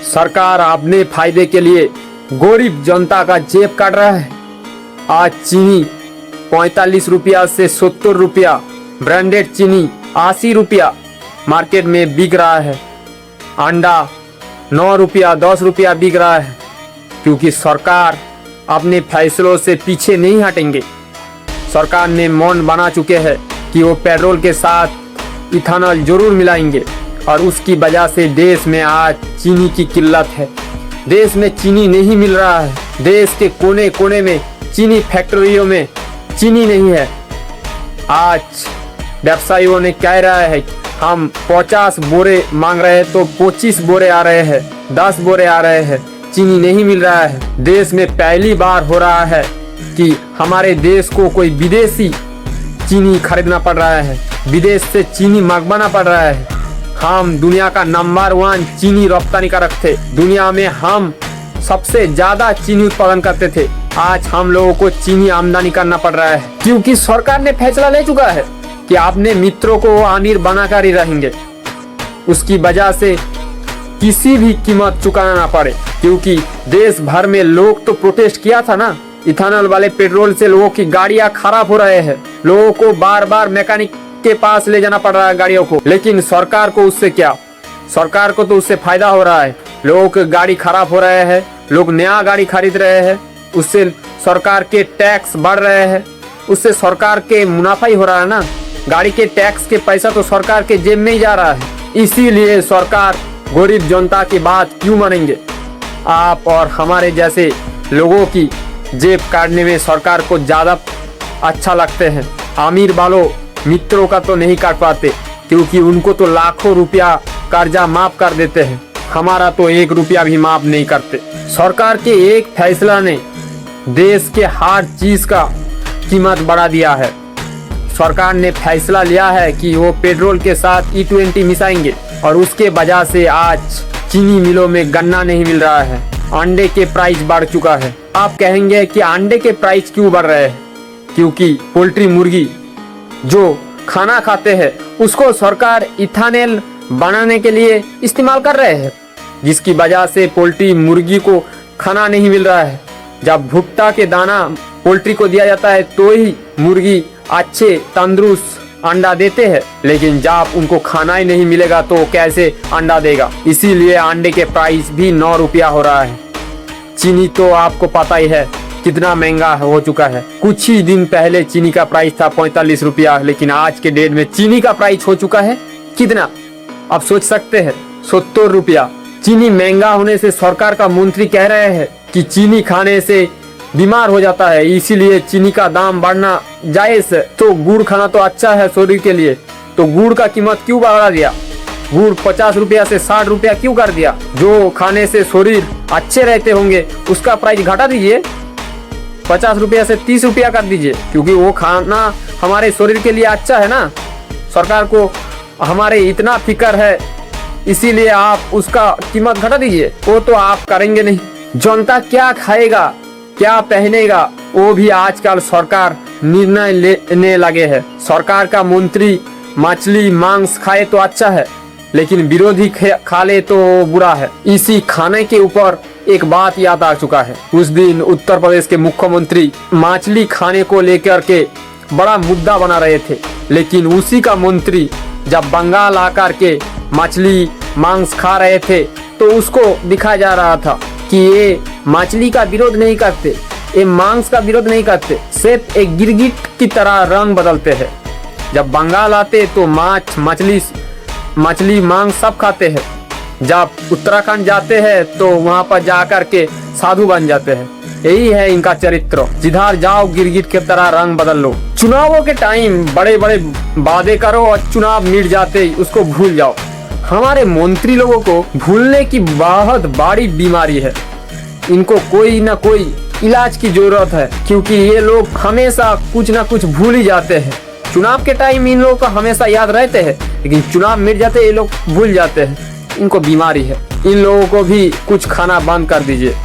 सरकार अपने फायदे के लिए गरीब जनता का जेब काट रहा है। आज चीनी 45 रुपया से 70 रुपया, ब्रांडेड चीनी 80 रुपया मार्केट में बिक रहा है। अंडा 9 रुपया 10 रुपया बिक रहा है, क्योंकि सरकार अपने फैसलों से पीछे नहीं हटेंगे। सरकार ने मौन बना चुके हैं कि वो पेट्रोल के साथ इथेनॉल जरूर मिलाएंगे, और उसकी वजह से देश में आज चीनी की किल्लत है। देश में चीनी नहीं मिल रहा है। देश के कोने कोने में चीनी फैक्ट्रियों में चीनी नहीं है। आज व्यवसायियों ने कह रहा है हम 50 बोरे मांग रहे हैं तो 25 बोरे आ रहे हैं, 10 बोरे आ रहे हैं, चीनी नहीं मिल रहा है। देश में पहली बार हो रहा है कि हमारे देश को कोई विदेशी चीनी खरीदना पड़ रहा है, विदेश से चीनी मंगवाना पड़ रहा है। हम दुनिया का नंबर 1 चीनी रफ्तानीकारक थे। दुनिया में हम सबसे ज्यादा चीनी उत्पादन करते थे। आज हम लोगों को चीनी आमदनी करना पड़ रहा है, क्योंकि सरकार ने फैसला ले चुका है कि अपने मित्रों को अमीर बनाकर ही रहेंगे। उसकी वजह से किसी भी कीमत चुकाना ना पड़े, क्योंकि देश भर में लोग तो प्रोटेस्ट किया था ना। इथेनॉल वाले पेट्रोल से लोगों की गाड़ियां खराब हो रहे हैं। लोगों को बार बार मैकेनिक के पास ले जाना पड़ रहा है गाड़ियों को। लेकिन सरकार को उससे क्या? सरकार को तो उससे फायदा हो रहा है। लोगों की गाड़ी खराब हो रहे हैं, लोग नया गाड़ी खरीद रहे हैं, उससे सरकार के टैक्स बढ़ रहे हैं, उससे सरकार के मुनाफा ही हो रहा है ना। गाड़ी के टैक्स के पैसा तो सरकार के जेब में ही जा रहा है। इसीलिए सरकार गरीब जनता की बात क्यों मानेंगे? आप और हमारे जैसे लोगों की जेब काटने में सरकार को ज्यादा अच्छा लगते हैं। अमीर वालों मित्रों का तो नहीं काट पाते, क्योंकि उनको तो लाखों रुपया कर्जा माफ कर देते हैं। हमारा तो 1 रुपया भी माफ नहीं करते। सरकार के एक फैसला ने देश के हर चीज का कीमत बढ़ा दिया है। सरकार ने फैसला लिया है कि वो पेट्रोल के साथ E20 मिलाएंगे, और उसके वजह से आज चीनी मिलों में गन्ना नहीं मिल रहा है। अंडे के प्राइस बढ़ चुका है। आप कहेंगे कि अंडे के प्राइस क्यों बढ़ रहे हैं? क्योंकि पोल्ट्री मुर्गी जो खाना खाते हैं उसको सरकार इथेनॉल बनाने के लिए इस्तेमाल कर रहे हैं, जिसकी वजह से पोल्ट्री मुर्गी को खाना नहीं मिल रहा है। जब भुट्टा के दाना पोल्ट्री को दिया जाता है तो ही मुर्गी अच्छे तंदुरुस्त अंडा देते हैं, लेकिन जब उनको खाना ही नहीं मिलेगा तो कैसे अंडा देगा? इसीलिए अंडे के प्राइस भी 9 रुपया हो रहा है। चीनी तो आपको पता ही है कितना महंगा हो चुका है। कुछ ही दिन पहले चीनी का प्राइस था 45 रुपया, लेकिन आज के डेट में चीनी का प्राइस हो चुका है कितना? आप सोच सकते हैं, 70 रुपया। चीनी महंगा होने से सरकार का मंत्री कह रहे हैं कि चीनी खाने से बीमार हो जाता है, इसीलिए चीनी का दाम बढ़ना जायज है। तो गुड़ खाना तो अच्छा है शरीर के लिए, तो गुड़ का कीमत क्यों बढ़ा दिया? गुड़ 50 रुपया से 60 रुपया क्यों कर दिया? जो खाने से शरीर अच्छे रहते होंगे उसका प्राइस घटा दीजिए, 50 रुपया से 30 रुपया कर दीजिए, क्योंकि वो खाना हमारे शरीर के लिए अच्छा है ना। सरकार को हमारे इतना फिक्र है, इसीलिए आप उसका कीमत घटा दीजिए। वो तो आप करेंगे नहीं। जनता क्या खाएगा, क्या पहनेगा, वो भी आजकल सरकार निर्णय लेने लगे हैं। सरकार का मंत्री मछली मांस खाए तो अच्छा है, लेकिन विरोधी खा ले तो बुरा है। इसी खाने के ऊपर एक बात याद आ चुका है। उस दिन उत्तर प्रदेश के मुख्यमंत्री मछली खाने को लेकर के बड़ा मुद्दा बना रहे थे, लेकिन उसी का मंत्री जब बंगाल आकर के मछली मांस खा रहे थे तो उसको दिखाया जा रहा था कि ये मछली का विरोध नहीं करते, ये मांस का विरोध नहीं करते, सिर्फ एक गिरगिट की तरह रंग बदलते हैं। जब बंगाल आते तो माछ मछली मांस सब खाते हैं। जब उत्तराखंड जाते हैं तो वहाँ पर जाकर के साधु बन जाते हैं। यही है इनका चरित्र। जिधर जाओ गिरगिट की तरह रंग बदल लो। चुनावों के टाइम बड़े बड़े वादे करो और चुनाव मिट जाते उसको भूल जाओ। हमारे मंत्री लोगों को भूलने की बहुत बड़ी बीमारी है। इनको कोई ना कोई इलाज की जरूरत है, क्योंकि ये लोग हमेशा कुछ ना कुछ भूल ही जाते हैं। चुनाव के टाइम इन लोगों को हमेशा याद रहते हैं, लेकिन चुनाव मिट जाते ये लोग भूल जाते हैं। इनको बीमारी है। इन लोगों को भी कुछ खाना बंद कर दीजिए।